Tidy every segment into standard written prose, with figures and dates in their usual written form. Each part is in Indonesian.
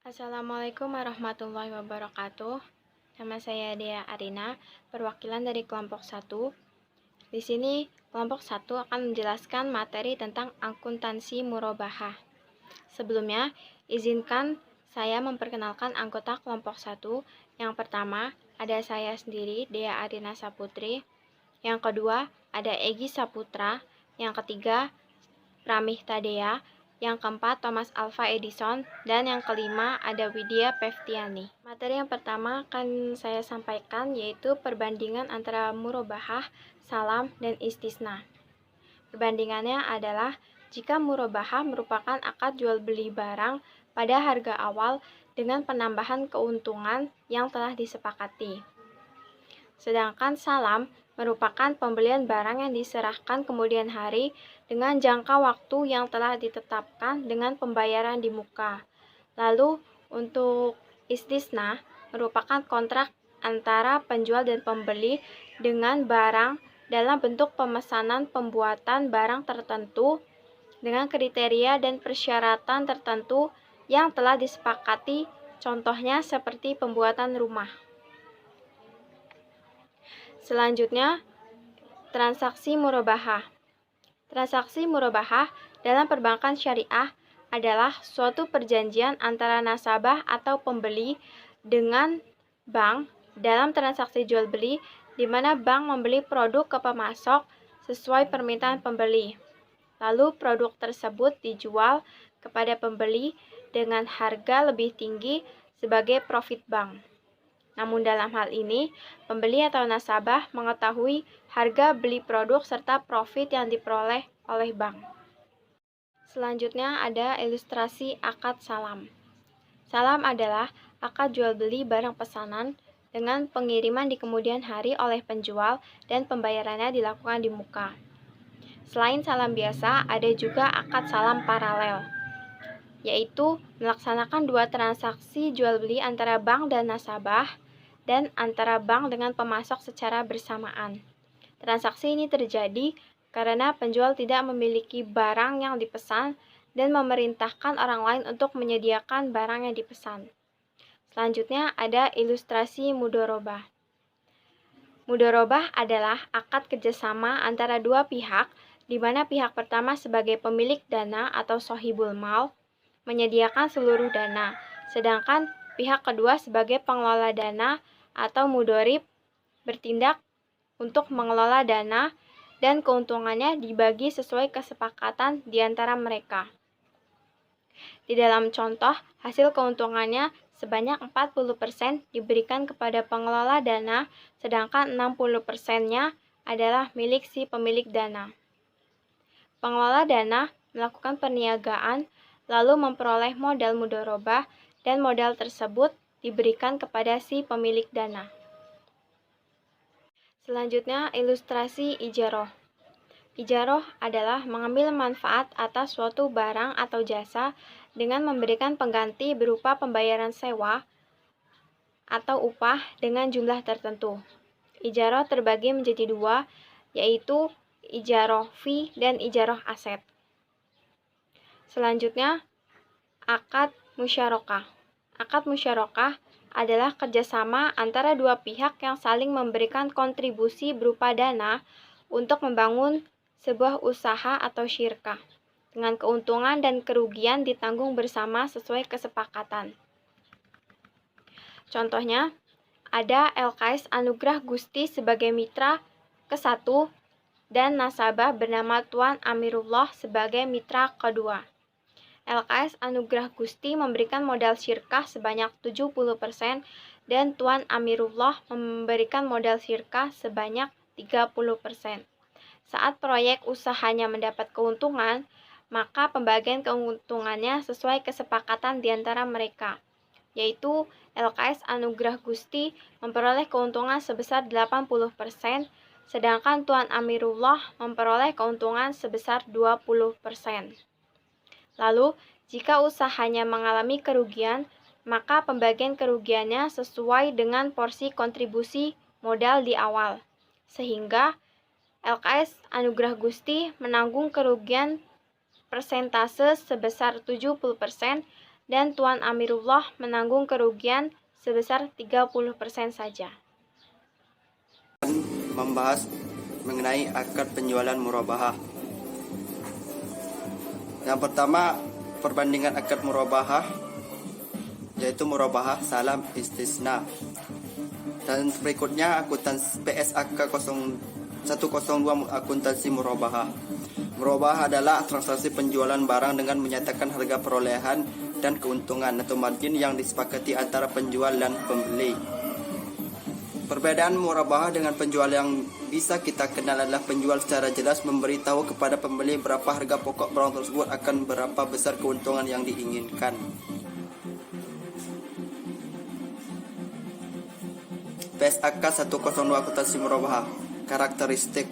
Assalamualaikum warahmatullahi wabarakatuh. Nama saya Dea Arina, perwakilan dari kelompok 1. Di sini, kelompok 1 akan menjelaskan materi tentang akuntansi murabahah. Sebelumnya, izinkan saya memperkenalkan anggota kelompok 1. Yang pertama, ada saya sendiri, Dea Arina Saputri. Yang kedua, ada Egy Saputra. Yang ketiga, Pramih Tadea. Yang keempat, Thomas Alva Edison. Dan yang kelima, ada Widya Pevtiani. Materi yang pertama akan saya sampaikan yaitu perbandingan antara murabahah, salam, dan istisna. Perbandingannya adalah jika murabahah merupakan akad jual beli barang pada harga awal dengan penambahan keuntungan yang telah disepakati. Sedangkan salam merupakan pembelian barang yang diserahkan kemudian hari dengan jangka waktu yang telah ditetapkan dengan pembayaran di muka. Lalu untuk istisna merupakan kontrak antara penjual dan pembeli dengan barang dalam bentuk pemesanan pembuatan barang tertentu dengan kriteria dan persyaratan tertentu yang telah disepakati, contohnya seperti pembuatan rumah. Selanjutnya, transaksi murabahah. Transaksi murabahah dalam perbankan syariah adalah suatu perjanjian antara nasabah atau pembeli dengan bank dalam transaksi jual beli di mana bank membeli produk ke pemasok sesuai permintaan pembeli. Lalu produk tersebut dijual kepada pembeli dengan harga lebih tinggi sebagai profit bank. Namun dalam hal ini, pembeli atau nasabah mengetahui harga beli produk serta profit yang diperoleh oleh bank. Selanjutnya ada ilustrasi akad salam. Salam adalah akad jual beli barang pesanan dengan pengiriman di kemudian hari oleh penjual dan pembayarannya dilakukan di muka. Selain salam biasa, ada juga akad salam paralel, yaitu melaksanakan dua transaksi jual beli antara bank dan nasabah dan antara bank dengan pemasok secara bersamaan. Transaksi ini terjadi karena penjual tidak memiliki barang yang dipesan dan memerintahkan orang lain untuk menyediakan barang yang dipesan. Selanjutnya ada ilustrasi mudharabah. Mudharabah adalah akad kerjasama antara dua pihak, di mana pihak pertama sebagai pemilik dana atau sohibul mal menyediakan seluruh dana, sedangkan pihak kedua sebagai pengelola dana atau mudharib bertindak untuk mengelola dana dan keuntungannya dibagi sesuai kesepakatan di antara mereka. Di dalam contoh, hasil keuntungannya sebanyak 40% diberikan kepada pengelola dana, sedangkan 60%-nya adalah milik si pemilik dana. Pengelola dana melakukan perniagaan lalu memperoleh modal mudharabah dan modal tersebut diberikan kepada si pemilik dana. Selanjutnya, ilustrasi ijaroh. Ijaroh adalah mengambil manfaat atas suatu barang atau jasa dengan memberikan pengganti berupa pembayaran sewa atau upah dengan jumlah tertentu. Ijaroh terbagi menjadi dua, yaitu ijaroh fee dan ijaroh aset. Selanjutnya, akad musyarakah. Akad musyarakah adalah kerjasama antara dua pihak yang saling memberikan kontribusi berupa dana untuk membangun sebuah usaha atau syirkah, dengan keuntungan dan kerugian ditanggung bersama sesuai kesepakatan. Contohnya, ada LKS Anugrah Gusti sebagai mitra ke-1 dan nasabah bernama Tuan Amirullah sebagai mitra kedua. LKS Anugrah Gusti memberikan modal syirkah sebanyak 70% dan Tuan Amirullah memberikan modal syirkah sebanyak 30%. Saat proyek usahanya mendapat keuntungan, maka pembagian keuntungannya sesuai kesepakatan di antara mereka, yaitu LKS Anugrah Gusti memperoleh keuntungan sebesar 80%, sedangkan Tuan Amirullah memperoleh keuntungan sebesar 20%. Lalu, jika usahanya mengalami kerugian, maka pembagian kerugiannya sesuai dengan porsi kontribusi modal di awal, sehingga LKS Anugrah Gusti menanggung kerugian persentase sebesar 70% dan Tuan Amirullah menanggung kerugian sebesar 30% saja. Membahas mengenai akad penjualan murabahah. Yang pertama, perbandingan akad murabahah, yaitu murabahah salam istisna. Dan berikutnya akuntansi PSAK 102 akuntansi murabahah. Murabahah adalah transaksi penjualan barang dengan menyatakan harga perolehan dan keuntungan atau margin yang disepakati antara penjual dan pembeli. Perbedaan murabahah dengan penjual yang bisa kita kenal adalah penjual secara jelas memberitahu kepada pembeli berapa harga pokok barang tersebut akan berapa besar keuntungan yang diinginkan. PSAK 102 akuntansi murabahah. Karakteristik: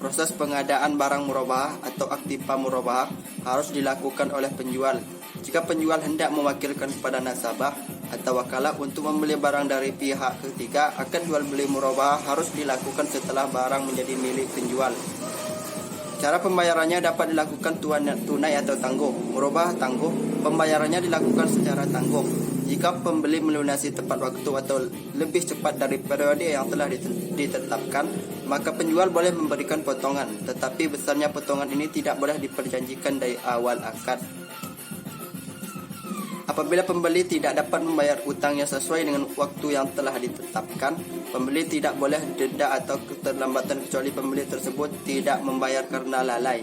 proses pengadaan barang murabahah atau aktiva murabahah harus dilakukan oleh penjual. Jika penjual hendak mewakilkan kepada nasabah atau wakalah untuk membeli barang dari pihak ketiga, akad jual beli murabahah harus dilakukan setelah barang menjadi milik penjual. Cara pembayarannya dapat dilakukan tunai atau tangguh. Murabahah tangguh, pembayarannya dilakukan secara tangguh. Jika pembeli melunasi tepat waktu atau lebih cepat dari periode yang telah ditetapkan, maka penjual boleh memberikan potongan, tetapi besarnya potongan ini tidak boleh diperjanjikan dari awal akad. Apabila pembeli tidak dapat membayar utangnya sesuai dengan waktu yang telah ditetapkan, pembeli tidak boleh denda atau keterlambatan kecuali pembeli tersebut tidak membayar karena lalai.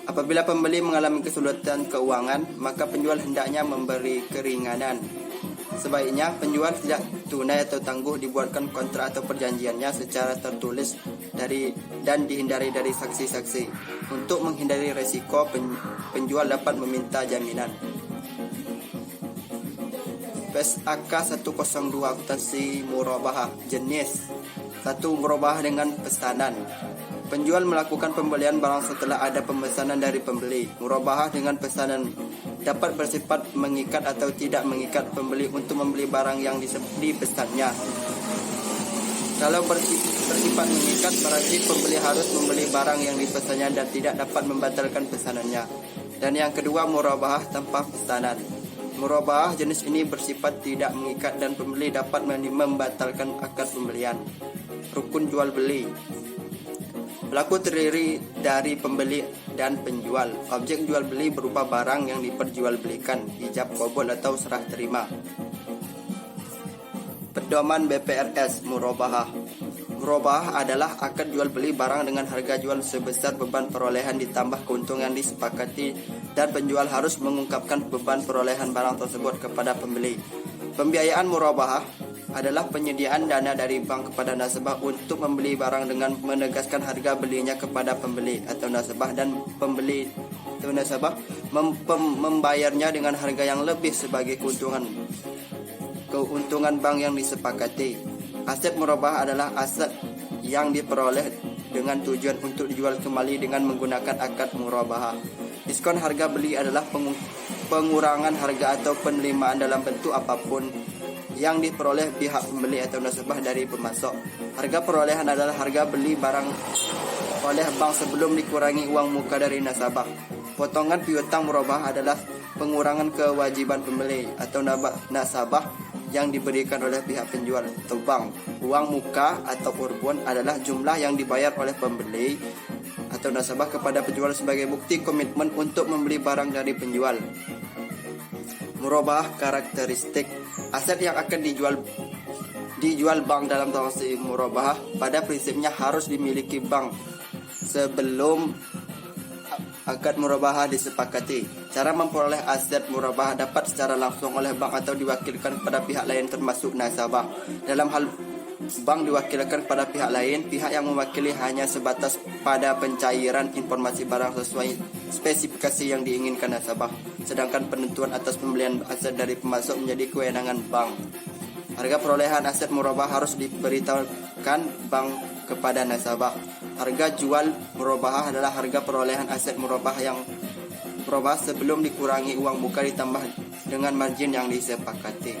Apabila pembeli mengalami kesulitan keuangan, maka penjual hendaknya memberi keringanan. Sebaiknya penjual tidak tunai atau tangguh dibuatkan kontrak atau perjanjiannya secara tertulis dan dihindari dari saksi-saksi. Untuk menghindari resiko, penjual dapat meminta jaminan. PSAK 102 akuntansi murabahah. Jenis: 1. Murabahah dengan pesanan. Penjual melakukan pembelian barang setelah ada pemesanan dari pembeli. Murabahah dengan pesanan dapat bersifat mengikat atau tidak mengikat pembeli untuk membeli barang yang dipesannya. Kalau bersifat mengikat, berarti pembeli harus membeli barang yang dipesannya dan tidak dapat membatalkan pesanannya. Dan yang kedua, murabahah tanpa pesanan. Murabahah jenis ini bersifat tidak mengikat dan pembeli dapat membatalkan akad pembelian. Rukun jual beli. Pelaku terdiri dari pembeli dan penjual. Objek jual beli berupa barang yang diperjualbelikan, ijab kabul atau serah terima. Pedoman BPRS murabahah. Murabahah adalah akad jual beli barang dengan harga jual sebesar beban perolehan ditambah keuntungan disepakati, dan penjual harus mengungkapkan beban perolehan barang tersebut kepada pembeli. Pembiayaan murabahah adalah penyediaan dana dari bank kepada nasabah untuk membeli barang dengan menegaskan harga belinya kepada pembeli atau nasabah, dan pembeli atau nasabah membayarnya dengan harga yang lebih sebagai keuntungan bank yang disepakati. Aset murabahah adalah aset yang diperoleh dengan tujuan untuk dijual kembali dengan menggunakan akad murabahah. Diskon harga beli adalah pengurangan harga atau penerimaan dalam bentuk apapun yang diperoleh pihak pembeli atau nasabah dari pemasok. Harga perolehan adalah harga beli barang oleh bank sebelum dikurangi uang muka dari nasabah. Potongan piutang murabahah adalah pengurangan kewajiban pembeli atau nasabah yang diberikan oleh pihak penjual atau bank. Uang muka atau urbon adalah jumlah yang dibayar oleh pembeli atau nasabah kepada penjual sebagai bukti komitmen untuk membeli barang dari penjual. Murabahah karakteristik. Aset yang akan dijual bank dalam transaksi murabahah pada prinsipnya harus dimiliki bank sebelum akad murabahah disepakati. Cara memperoleh aset murabahah dapat secara langsung oleh bank atau diwakilkan kepada pihak lain termasuk nasabah. Dalam hal bank diwakilkan pada pihak lain, pihak yang mewakili hanya sebatas pada pencairan informasi barang sesuai spesifikasi yang diinginkan nasabah, sedangkan penentuan atas pembelian aset dari pemasok menjadi kewenangan bank. Harga perolehan aset murabahah harus diberitahukan bank kepada nasabah. Harga jual murabahah adalah harga perolehan aset murabahah sebelum dikurangi uang muka ditambah dengan margin yang disepakati.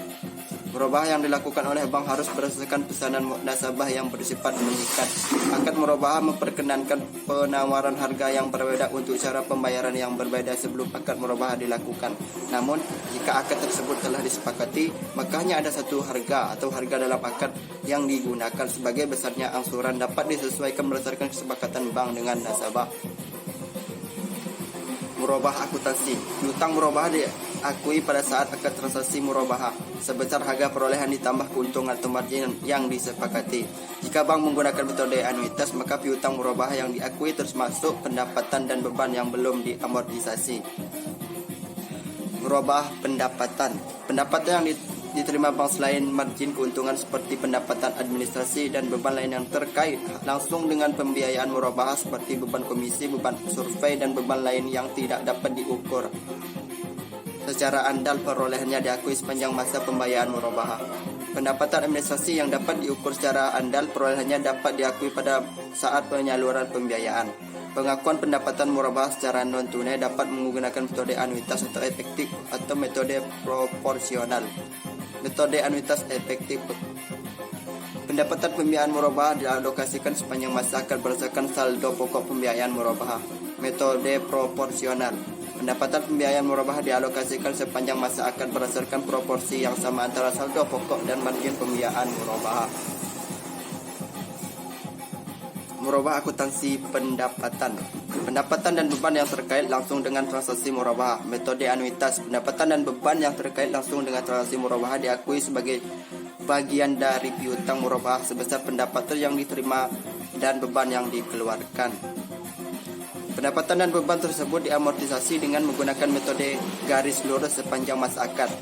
Murabahah yang dilakukan oleh bank harus berdasarkan pesanan nasabah yang bersifat mengikat. Akad murabahah memperkenankan penawaran harga yang berbeda untuk cara pembayaran yang berbeda sebelum akad murabahah dilakukan. Namun, jika akad tersebut telah disepakati, maka hanya ada satu harga atau harga dalam akad yang digunakan. Sebagai besarnya angsuran dapat disesuaikan berdasarkan kesepakatan bank dengan nasabah. Murabahah akuntansi. Piutang murabahah diakui pada saat akad transaksi murabahah sebesar harga perolehan ditambah keuntungan atau margin yang disepakati. Jika bank menggunakan metode anuitas, maka piutang murabahah yang diakui termasuk pendapatan dan beban yang belum diamortisasi. Murabahah pendapatan. Pendapatan yang diterima bank selain margin keuntungan seperti pendapatan administrasi dan beban lain yang terkait langsung dengan pembiayaan murabahah seperti beban komisi, beban survei, dan beban lain yang tidak dapat diukur secara andal perolehannya diakui sepanjang masa pembayaran murabahah. Pendapatan administrasi yang dapat diukur secara andal perolehannya dapat diakui pada saat penyaluran pembiayaan. Pengakuan pendapatan murabahah secara non-tunai dapat menggunakan metode anuitas atau efektif atau metode proporsional. Metode anuitas efektif. Pendapatan pembiayaan murabahah dialokasikan sepanjang masa akad berdasarkan saldo pokok pembiayaan murabahah. Metode proporsional. Pendapatan pembiayaan murabahah dialokasikan sepanjang masa akad berdasarkan proporsi yang sama antara saldo pokok dan margin pembiayaan murabahah. Murabahah akuntansi pendapatan. Pendapatan dan beban yang terkait langsung dengan transaksi murabahah. Metode anuitas. Pendapatan dan beban yang terkait langsung dengan transaksi murabahah diakui sebagai bagian dari piutang murabahah sebesar pendapatan yang diterima dan beban yang dikeluarkan. Pendapatan dan beban tersebut diamortisasi dengan menggunakan metode garis lurus sepanjang masa akad.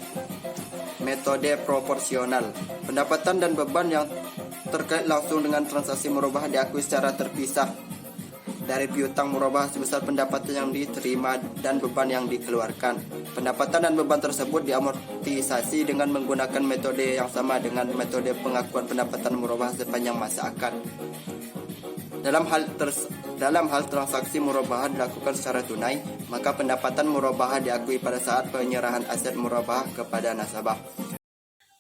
Metode proporsional. Pendapatan dan beban yang terkait langsung dengan transaksi murabahah diakui secara terpisah dari piutang murabahah sebesar pendapatan yang diterima dan beban yang dikeluarkan. Pendapatan dan beban tersebut diamortisasi dengan menggunakan metode yang sama dengan metode pengakuan pendapatan murabahah sepanjang masa akad. Dalam hal transaksi murabahah dilakukan secara tunai, maka pendapatan murabahah diakui pada saat penyerahan aset murabahah kepada nasabah.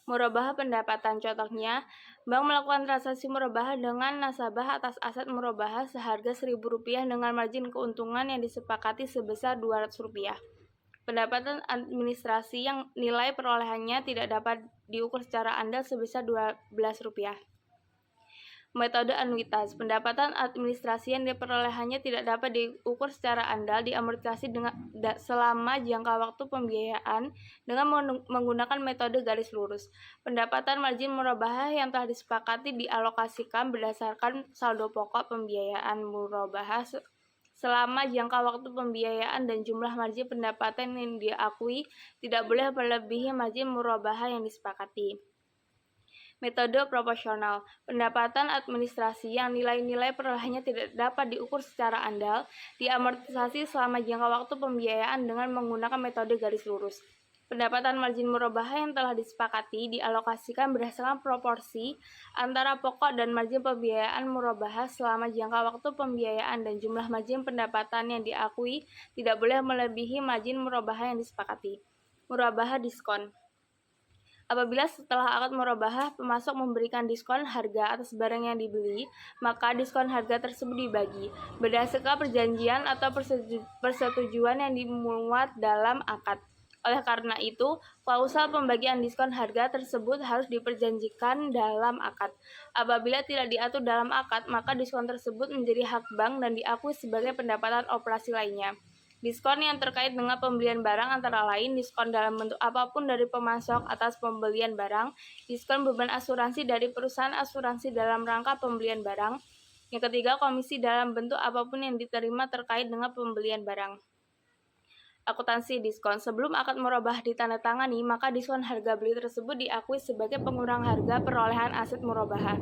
Murabahah pendapatan, contohnya, bank melakukan transaksi murabahah dengan nasabah atas aset murabahah seharga Rp1.000 dengan margin keuntungan yang disepakati sebesar Rp200. Pendapatan administrasi yang nilai perolehannya tidak dapat diukur secara andal sebesar Rp12. Metode anuitas. Pendapatan administrasi yang perolehannya tidak dapat diukur secara andal diamortisasi selama jangka waktu pembiayaan dengan menggunakan metode garis lurus. Pendapatan margin murabahah yang telah disepakati dialokasikan berdasarkan saldo pokok pembiayaan murabahah selama jangka waktu pembiayaan dan jumlah margin pendapatan yang diakui tidak boleh melebihi margin murabahah yang disepakati. Metode proporsional. Pendapatan administrasi yang nilai-nilai perolehannya tidak dapat diukur secara andal diamortisasi selama jangka waktu pembiayaan dengan menggunakan metode garis lurus. Pendapatan margin murabahah yang telah disepakati dialokasikan berdasarkan proporsi antara pokok dan margin pembiayaan murabahah selama jangka waktu pembiayaan dan jumlah margin pendapatan yang diakui tidak boleh melebihi margin murabahah yang disepakati. Murabahah diskon. Apabila setelah akad murabahah pemasok memberikan diskon harga atas barang yang dibeli, maka diskon harga tersebut dibagi berdasarkan perjanjian atau persetujuan yang dimuat dalam akad. Oleh karena itu, klausul pembagian diskon harga tersebut harus diperjanjikan dalam akad. Apabila tidak diatur dalam akad, maka diskon tersebut menjadi hak bank dan diakui sebagai pendapatan operasi lainnya. Diskon yang terkait dengan pembelian barang antara lain diskon dalam bentuk apapun dari pemasok atas pembelian barang, diskon beban asuransi dari perusahaan asuransi dalam rangka pembelian barang. Yang ketiga, komisi dalam bentuk apapun yang diterima terkait dengan pembelian barang. Akuntansi diskon. Sebelum akad murabahah ditandatangani, maka diskon harga beli tersebut diakui sebagai pengurang harga perolehan aset murabahah.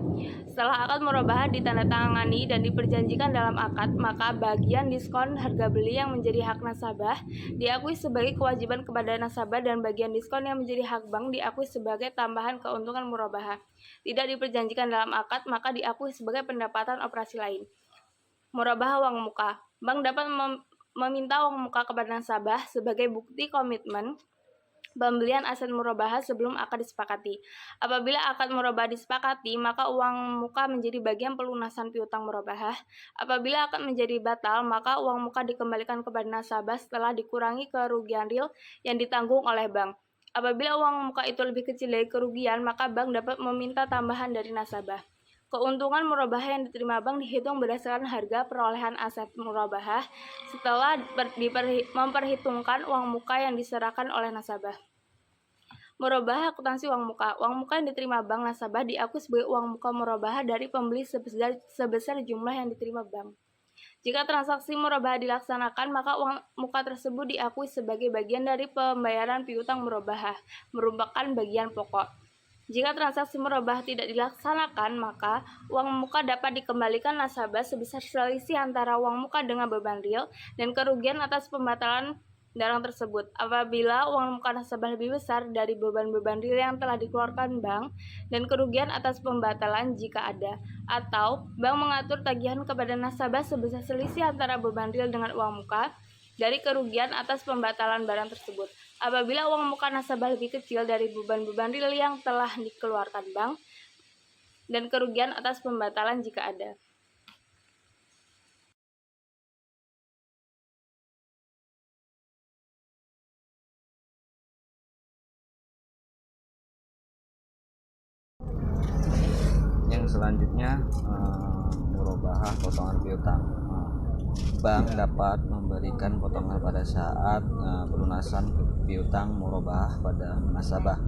Setelah akad murabahah ditandatangani dan diperjanjikan dalam akad, maka bagian diskon harga beli yang menjadi hak nasabah diakui sebagai kewajiban kepada nasabah dan bagian diskon yang menjadi hak bank diakui sebagai tambahan keuntungan murabahah. Tidak diperjanjikan dalam akad, maka diakui sebagai pendapatan operasi lain. Murabahah uang muka. Bank dapat meminta uang muka kepada nasabah sebagai bukti komitmen pembelian aset murabahah sebelum akad disepakati. Apabila akad murabahah disepakati, maka uang muka menjadi bagian pelunasan piutang murabahah. Apabila akad menjadi batal, maka uang muka dikembalikan kepada nasabah setelah dikurangi kerugian real yang ditanggung oleh bank. Apabila uang muka itu lebih kecil dari kerugian, maka bank dapat meminta tambahan dari nasabah. Keuntungan murabahah yang diterima bank dihitung berdasarkan harga perolehan aset murabahah setelah memperhitungkan uang muka yang diserahkan oleh nasabah. Murabahah akuntansi uang muka. Uang muka yang diterima bank nasabah diakui sebagai uang muka murabahah dari pembeli sebesar jumlah yang diterima bank. Jika transaksi murabahah dilaksanakan, maka uang muka tersebut diakui sebagai bagian dari pembayaran piutang murabahah, merupakan bagian pokok. Jika transaksi murabahah tidak dilaksanakan, maka uang muka dapat dikembalikan nasabah sebesar selisih antara uang muka dengan beban real dan kerugian atas pembatalan barang tersebut. Apabila uang muka nasabah lebih besar dari beban-beban real yang telah dikeluarkan bank dan kerugian atas pembatalan jika ada, atau bank mengatur tagihan kepada nasabah sebesar selisih antara beban real dengan uang muka dari kerugian atas pembatalan barang tersebut. Apabila uang muka nasabah lebih kecil dari beban-beban real yang telah dikeluarkan bank dan kerugian atas pembatalan jika ada. Yang selanjutnya murabahah potongan piutang. Bank dapat memberikan potongan pada saat pelunasan piutang murabahah pada nasabah,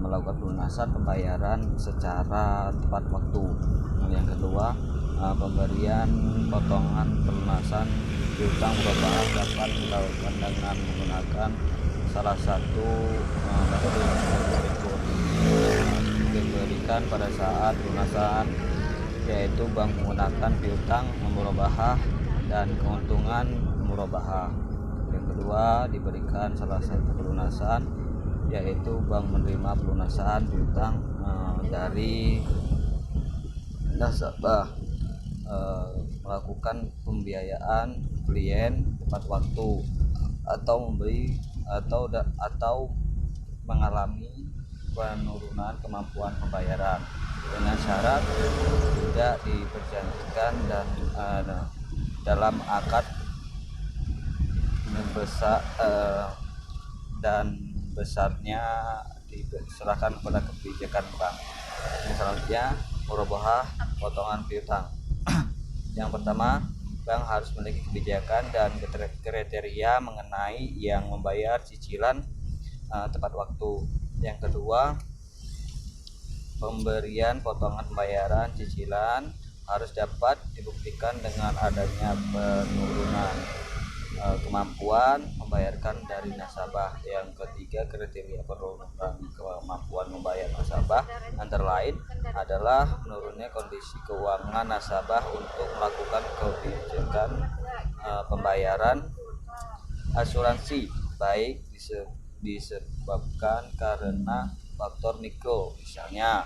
melakukan pelunasan pembayaran secara tepat waktu. Yang kedua, pemberian potongan pelunasan piutang murabahah dapat dilakukan dengan menggunakan salah satu metode berikut. Diberikan pada saat pelunasan, yaitu bank menggunakan piutang murabahah dan keuntungan murabahah. Yang kedua, diberikan salah satu pelunasan, yaitu bank menerima pelunasan piutang dari nasabah, melakukan pembiayaan klien tepat waktu, atau memberi atau mengalami penurunan kemampuan pembayaran dengan syarat tidak diperjanjikan dan dalam akad besar dan besarnya diserahkan kepada kebijakan bank. Yang selanjutnya, murabahah potongan piutang. Yang pertama, bank harus memiliki kebijakan dan kriteria mengenai yang membayar cicilan tepat waktu. Yang kedua, pemberian potongan pembayaran cicilan harus dapat dibuktikan dengan adanya penurunan kemampuan membayarkan dari nasabah. Yang ketiga, kriteria penurunan kemampuan membayar nasabah antara lain adalah menurunnya kondisi keuangan nasabah untuk melakukan kebijakan pembayaran asuransi, baik disebabkan karena faktor mikro, misalnya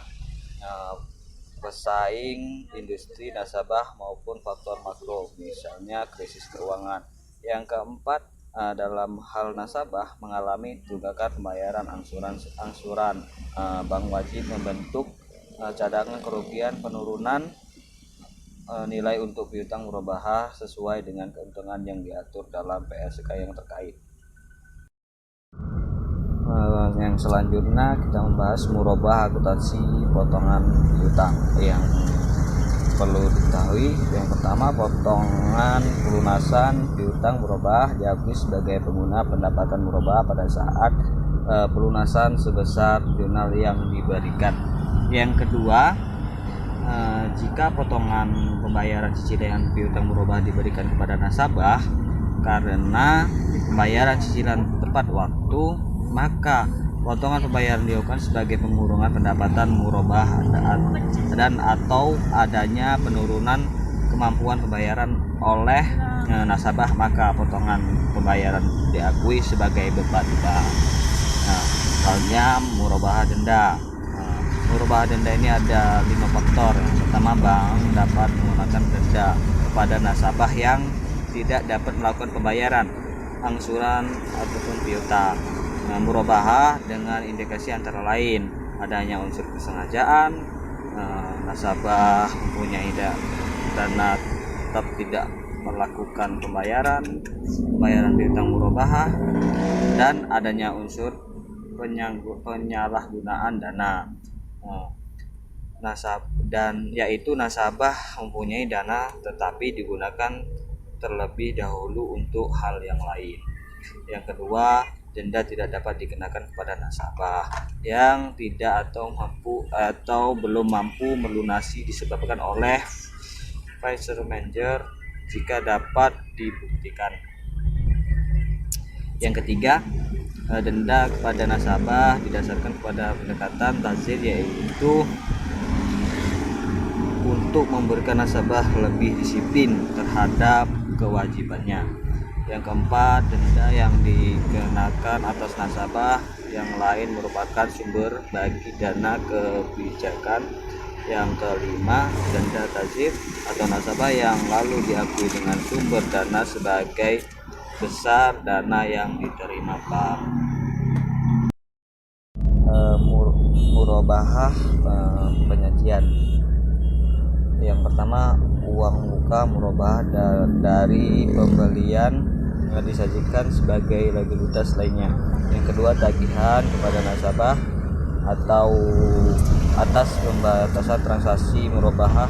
pesaing industri nasabah, maupun faktor makro, misalnya krisis keuangan. Yang keempat, dalam hal nasabah mengalami tunggakan pembayaran angsuran, bank wajib membentuk cadangan kerugian penurunan nilai untuk piutang murabahah sesuai dengan keuntungan yang diatur dalam PSK yang terkait. Yang selanjutnya kita membahas murabahah akuntansi potongan piutang. Yang perlu diketahui, yang pertama, potongan pelunasan piutang murabahah diakui sebagai pengguna pendapatan murabahah pada saat pelunasan sebesar jurnal yang diberikan. Yang kedua, jika potongan pembayaran cicilan piutang murabahah diberikan kepada nasabah karena pembayaran cicilan tepat waktu, maka potongan pembayaran dilakukan sebagai pengurangan pendapatan murabahah dan atau adanya penurunan kemampuan pembayaran oleh nasabah, maka potongan pembayaran diakui sebagai beban bank. Misalnya murabahah denda. Murabahah denda ini ada 5 faktor. Yang pertama, bank dapat menggunakan denda kepada nasabah yang tidak dapat melakukan pembayaran angsuran ataupun piutang. murabahah dengan indikasi antara lain adanya unsur kesengajaan, nasabah mempunyai dana tetap tidak melakukan pembayaran piutang murabahah, dan adanya unsur penyalahgunaan dana. Yaitu nasabah mempunyai dana tetapi digunakan terlebih dahulu untuk hal yang lain. Yang kedua, denda tidak dapat dikenakan kepada nasabah yang tidak atau belum mampu melunasi disebabkan oleh force majeure jika dapat dibuktikan. Yang ketiga, denda kepada nasabah didasarkan kepada pendekatan tazir, yaitu untuk memberikan nasabah lebih disiplin terhadap kewajibannya. Yang keempat, denda yang dikenakan atas nasabah yang lain merupakan sumber bagi dana kebijakan. Yang kelima, denda tazir atau nasabah yang lalu diakui dengan sumber dana sebagai besar dana yang diterima bank. Murabahah penyajian. Yang pertama, uang muka murabahah dari pembelian disajikan sebagai legalitas lainnya. Yang kedua, tagihan kepada nasabah atau atas pembatasan transaksi murabahah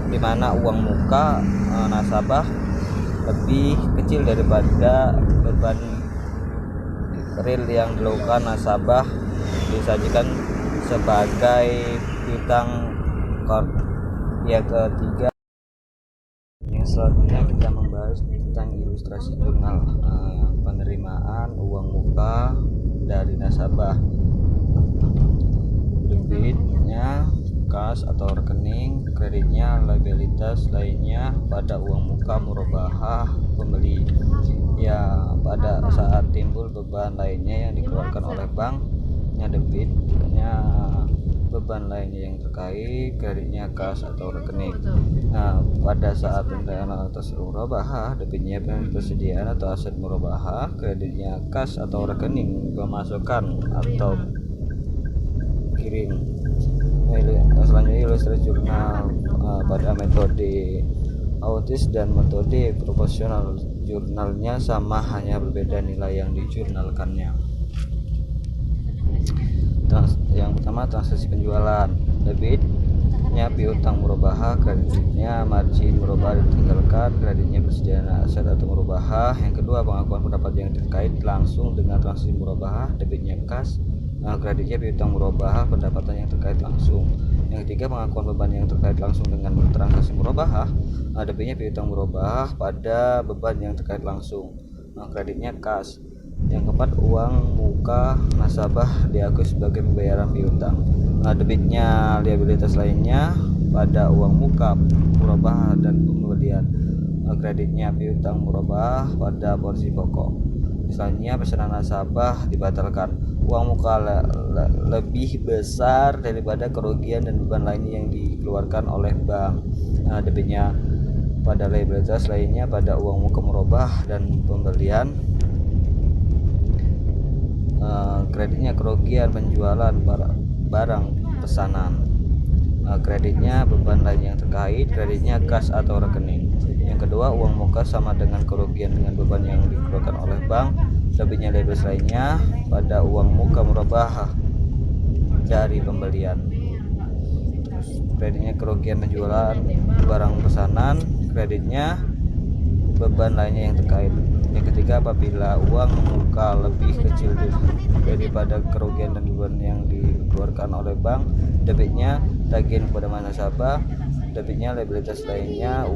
di mana uang muka nasabah lebih kecil daripada beban real yang dilakukan nasabah disajikan sebagai piutang. Yang ketiga, yang selanjutnya kita membahas tentang ilustrasi jurnal penerimaan uang muka dari nasabah. Debitnya kas atau rekening, kreditnya liabilitas lainnya pada uang muka murabahah pembeli. Ya, pada saat timbul beban lainnya yang dikeluarkan oleh bank, debitnya beban lainnya yang terkait, kreditnya kas atau rekening. Pada saat pembelian atas murabahah, debitnya persediaan atau aset murabahah, kreditnya kas atau rekening pemasukan atau kirim. Selanjutnya ilustrasi jurnal pada metode autis dan metode proporsional. Jurnalnya sama, hanya berbeda nilai yang dijurnalkannya. Yang pertama, transaksi penjualan. Debitnya piutang murabahah, kreditnya margin murabahah ditinggalkan, kreditnya persediaan aset atau murabahah. Yang kedua, pengakuan pendapat yang terkait langsung dengan transaksi murabahah. Debitnya kas, kreditnya piutang murabahah, pendapatan yang terkait langsung. Yang ketiga, pengakuan beban yang terkait langsung dengan transaksi murabahah. Debitnya piutang murabahah pada beban yang terkait langsung. Kreditnya kas. Yang keempat, uang muka nasabah diakui sebagai pembayaran piutang. Debitnya liabilitas lainnya pada uang muka murabahah dan pembelian. Kreditnya piutang murabahah pada porsi pokok. Misalnya, pesanan nasabah dibatalkan. Uang muka lebih besar daripada kerugian dan beban lainnya yang dikeluarkan oleh bank. Debitnya pada liabilitas lainnya pada uang muka murabahah dan pembelian. Kreditnya kerugian penjualan barang pesanan. Kreditnya beban lain yang terkait, kreditnya kas atau rekening. Yang kedua, uang muka sama dengan kerugian dengan beban yang dikeluarkan oleh bank. Debitnya liabilitas lainnya pada uang muka murabahah dari pembelian. Kreditnya kerugian penjualan barang pesanan, kreditnya beban lainnya yang terkait. Yang ketiga, apabila uang muka lebih kecil daripada kerugian dan beban yang dikeluarkan oleh bank, debitnya tagihan kepada nasabah, debitnya liabilitas lainnya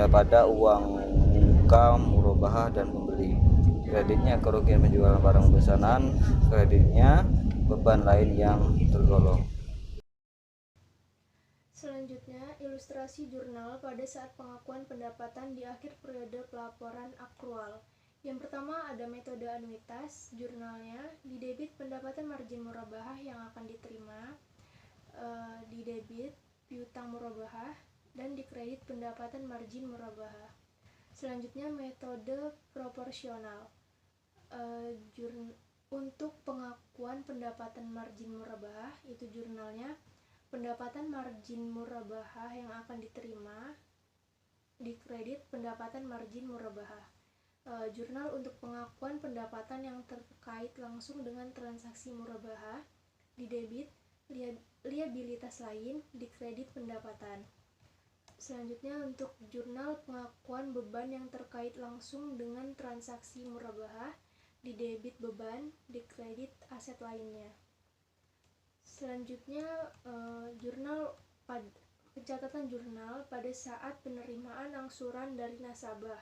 pada uang muka murabahah dan pembeli. Kreditnya kerugian penjualan barang pesanan, kreditnya beban lain yang tergolong. Selanjutnya, ilustrasi jurnal pada saat pengakuan pendapatan di akhir periode pelaporan akrual. Yang pertama, ada metode anuitas. Jurnalnya di debit pendapatan margin murabahah yang akan diterima, di debit piutang murabahah, dan di kredit pendapatan margin murabahah. Selanjutnya, metode proporsional. Untuk pengakuan pendapatan margin murabahah, itu jurnalnya pendapatan margin murabahah yang akan diterima dikredit pendapatan margin murabahah. Jurnal untuk pengakuan pendapatan yang terkait langsung dengan transaksi murabahah didebit liabilitas lain dikredit pendapatan. Selanjutnya untuk jurnal pengakuan beban yang terkait langsung dengan transaksi murabahah didebit beban dikredit aset lainnya. Selanjutnya pencatatan jurnal pada saat penerimaan angsuran dari nasabah,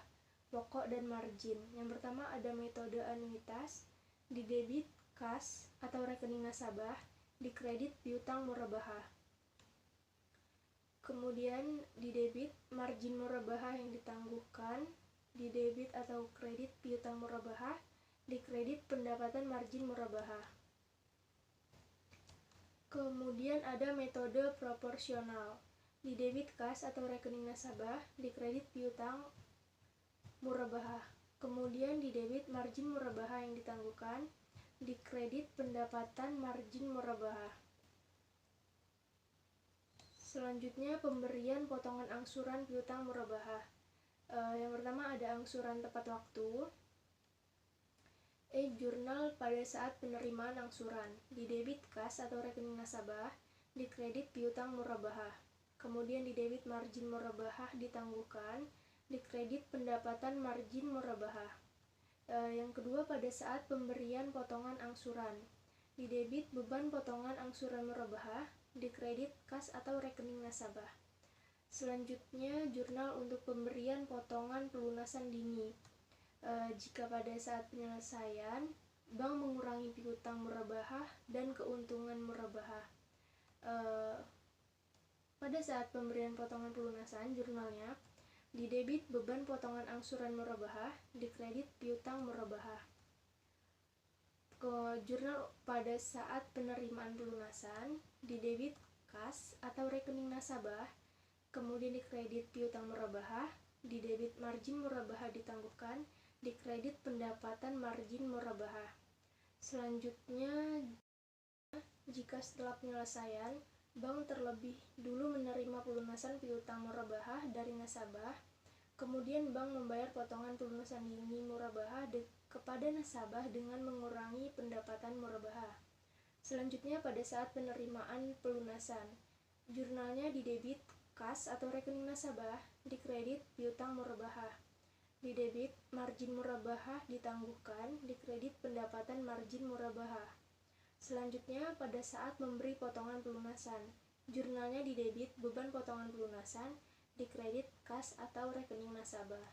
pokok dan margin. Yang pertama ada metode anuitas, didebit kas atau rekening nasabah, dikredit piutang murabahah. Kemudian didebit margin murabahah yang ditangguhkan, didebit atau kredit piutang murabahah, dikredit pendapatan margin murabahah. Kemudian ada metode proporsional, didebit kas atau rekening nasabah, dikredit piutang murabahah. Kemudian didebit margin murabahah yang ditangguhkan, dikredit pendapatan margin murabahah. Selanjutnya pemberian potongan angsuran piutang murabahah. Yang pertama ada angsuran tepat waktu. Jurnal pada saat penerimaan angsuran, didebit kas atau rekening nasabah, dikredit piutang murabahah. Kemudian didebit margin murabahah ditangguhkan, dikredit pendapatan margin murabahah. Yang kedua pada saat pemberian potongan angsuran, didebit beban potongan angsuran murabahah, dikredit kas atau rekening nasabah. Selanjutnya jurnal untuk pemberian potongan pelunasan dini. Jika pada saat penyelesaian bank mengurangi piutang murabahah dan keuntungan murabahah. Pada saat pemberian potongan pelunasan, jurnalnya didebit beban potongan angsuran murabahah, dikredit piutang murabahah. Jurnal pada saat penerimaan pelunasan, didebit kas atau rekening nasabah, kemudian dikredit piutang murabahah, didebit margin murabahah ditangguhkan, dikredit pendapatan margin murabahah. Selanjutnya, jika setelah penyelesaian bank terlebih dulu menerima pelunasan piutang murabahah dari nasabah, kemudian bank membayar potongan pelunasan dini murabahah kepada nasabah dengan mengurangi pendapatan murabahah. Selanjutnya pada saat penerimaan pelunasan, jurnalnya didebit kas atau rekening nasabah, dikredit piutang murabahah. Didebit margin murabahah ditangguhkan, dikredit pendapatan margin murabahah. Selanjutnya pada saat memberi potongan pelunasan, jurnalnya didebit beban potongan pelunasan, dikredit kas atau rekening nasabah.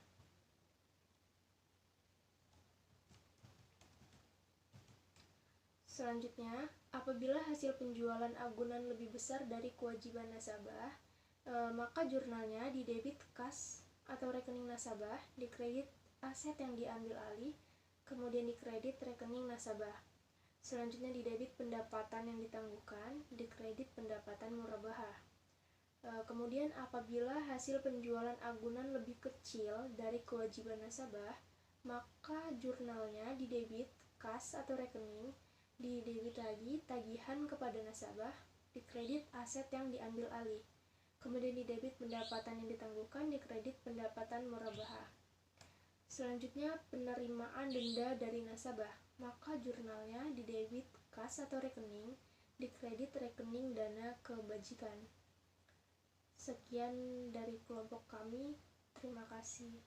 Selanjutnya, apabila hasil penjualan agunan lebih besar dari kewajiban nasabah, maka jurnalnya didebit kas atau rekening nasabah, dikredit aset yang diambil alih, kemudian dikredit rekening nasabah. Selanjutnya didebit pendapatan yang ditangguhkan, dikredit pendapatan murabahah. Kemudian apabila hasil penjualan agunan lebih kecil dari kewajiban nasabah, maka jurnalnya didebit kas atau rekening, didebit lagi tagihan kepada nasabah, dikredit aset yang diambil alih. Kemudian didebit pendapatan yang ditangguhkan, dikredit pendapatan murabahah. Selanjutnya penerimaan denda dari nasabah, maka jurnalnya didebit kas atau rekening, dikredit rekening dana kebajikan. Sekian dari kelompok kami, terima kasih.